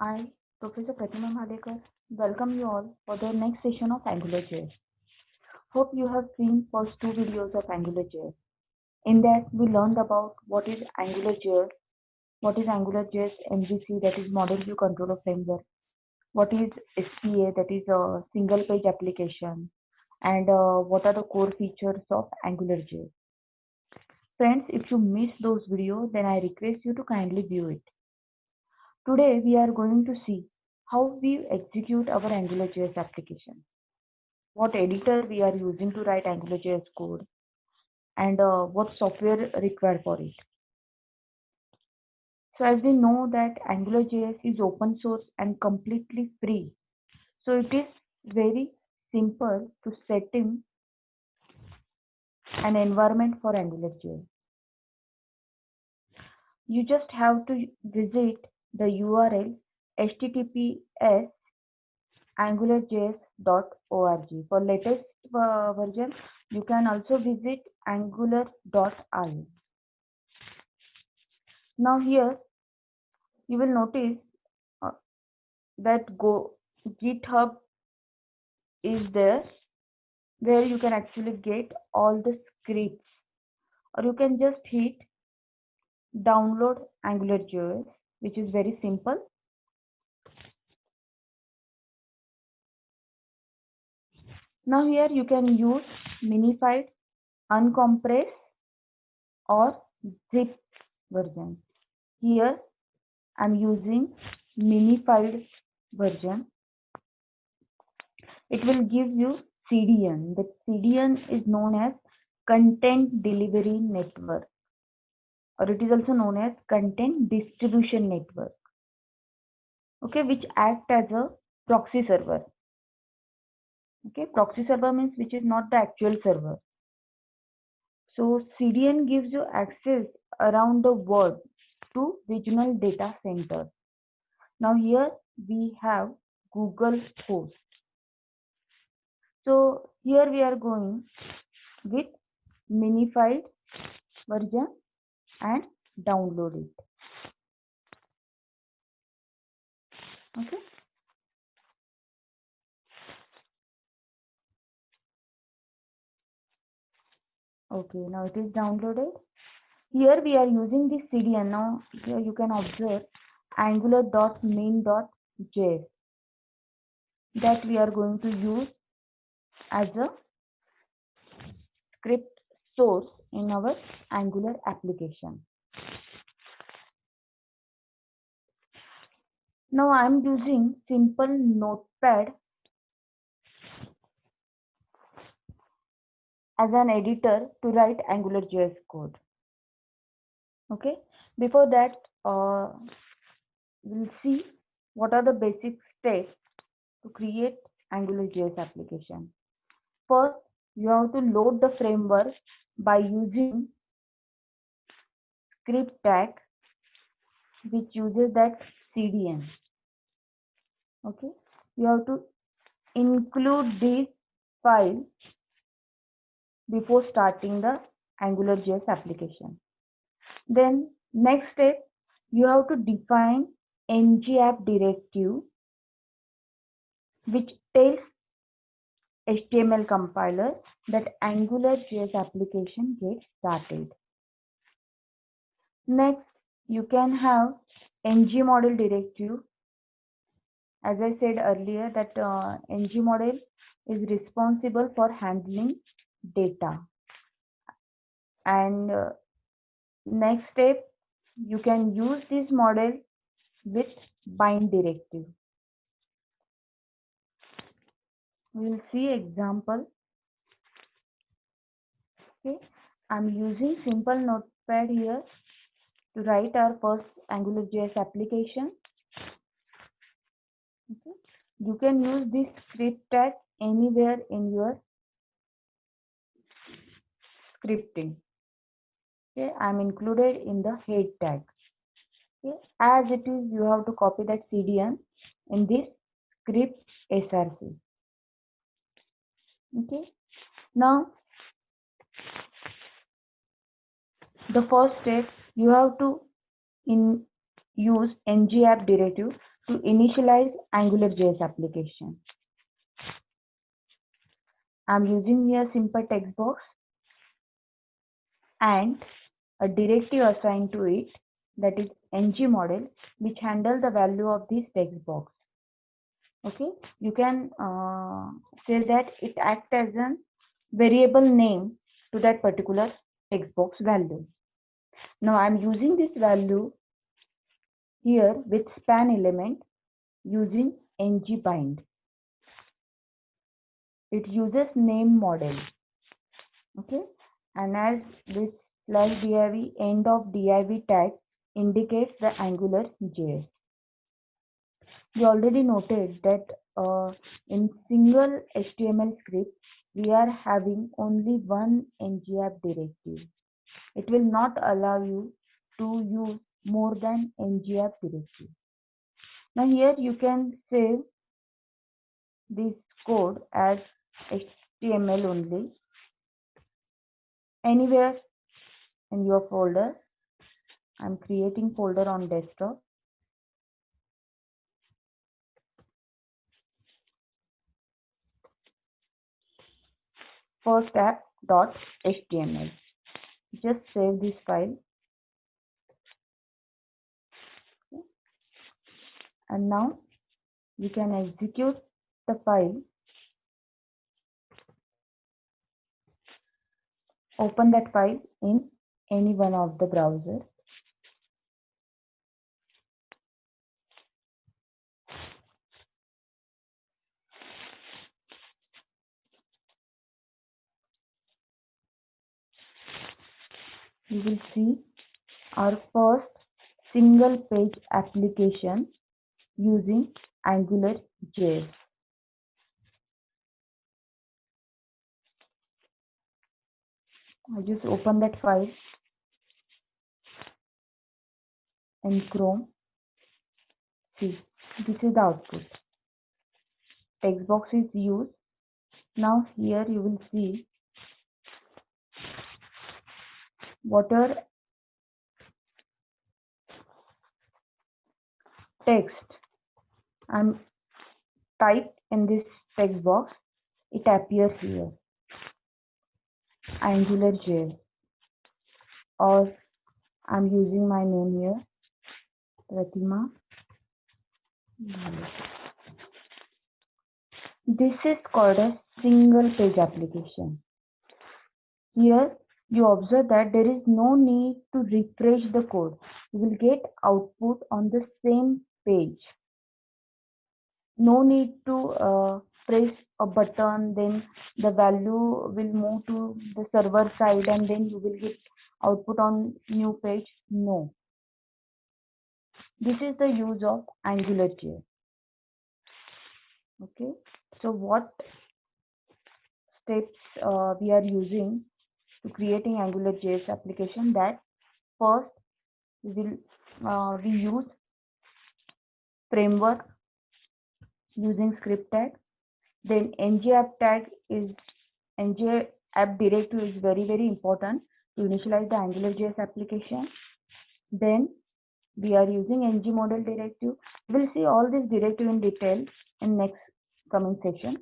I, Professor Pratima Madekar, welcome you all for the next session of AngularJS. Hope you have seen first two videos of AngularJS. In that, we learned about what is AngularJS, what is AngularJS MVC, that is Model View Controller Framework, what is SPA, that is a single page application, and what are the core features of AngularJS. Friends, if you missed those videos, then I request you to kindly view it. Today, we are going to see how we execute our AngularJS application, what editor we are using to write AngularJS code, and what software required for it. So as we know that AngularJS is open source and completely free, so it is very simple to set in an environment for AngularJS. You just have to visit the URL https angularjs.org. For latest version, you can also visit angular.io. Now here you will notice that GitHub is there, where you can actually get all the scripts, or you can just hit download AngularJS, which is very simple. Now here you can use minified, uncompressed, or zip version. Here I'm using minified version. It will give you CDN. The CDN is known as Content Delivery Network, or it is also known as Content Distribution Network. Okay, which act as a proxy server. Okay, proxy server means which is not the actual server. So CDN gives you access around the world to regional data centers. Now here we have Google host. So here we are going with minified version and download it. Okay. Okay, now it is downloaded. Here we are using this CDN. Now here you can observe angular.main.js that we are going to use as a script source in our Angular application. Now I am using simple notepad as an editor to write AngularJS code. Okay, before that we'll see what are the basic steps to create AngularJS application. First, you have to load the framework by using script tag, which uses that CDN. Okay, you have to include this file before starting the AngularJS application. Then next step, you have to define ngapp directive, which tells HTML compiler that AngularJS application gets started. Next, you can have ng model directive. As I said earlier, that ng model is responsible for handling data. And next step, you can use this model with bind directive. We will see example. Okay, I'm using simple notepad here to write our first AngularJS application. Okay, you can use this script tag anywhere in your scripting. Okay, I'm included in the head tag. Okay, as it is, you have to copy that CDN in this script src. Okay, now the first step, you have to use ngapp directive to initialize AngularJS application. I'm using here simple text box and a directive assigned to it, that is ng model, which handle the value of this text box. Okay, you can say that it acts as a variable name to that particular text box value. Now I'm using this value here with span element using ngbind. It uses name model. Okay, and as this /div end of div tag indicates the Angular JS. We already noted that in single HTML script we are having only one ngapp directive. It will not allow you to use more than ngapp directive. Now here you can save this code as HTML only anywhere in your folder. I'm creating folder on desktop. First app.html. Just save this file. And now we can execute the file. Open that file in any one of the browsers. You will see our first single page application using AngularJS. I just open that file in Chrome. See, this is the output. Text box is used. Now here you will see whatever text I'm typed in this text box, it appears here. AngularJS, or I'm using my name here, Pratima. This is called a single page application. Here you observe that there is no need to refresh the code. You will get output on the same page. No need to press a button, then the value will move to the server side and then you will get output on new page. No. This is the use of AngularJS. Okay. So what steps we are using to creating AngularJS application? That first we use framework using script tag. Then ngapp directive is very important to initialize the AngularJS application. Then we are using ng model directive. We'll see all this directive in detail in next coming session.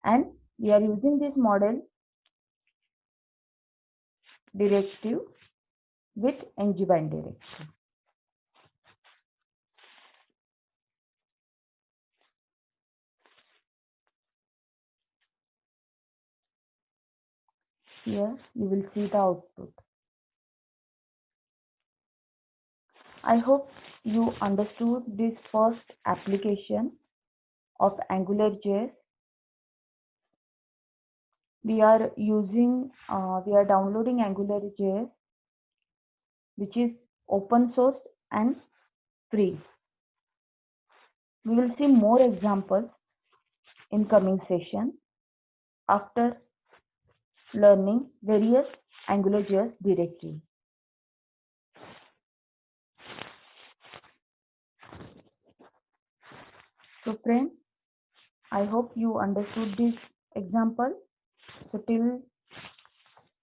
And we are using this model directive with ngbind directive. Here you will see the output. I hope you understood this first application of AngularJS. We are downloading AngularJS, which is open source and free. We will see more examples in coming session after learning various AngularJS directives. So friends, I hope you understood this example. So till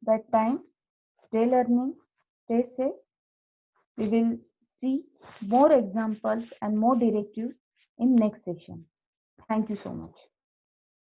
that time, stay learning, stay safe. We will see more examples and more directives in next session. Thank you so much.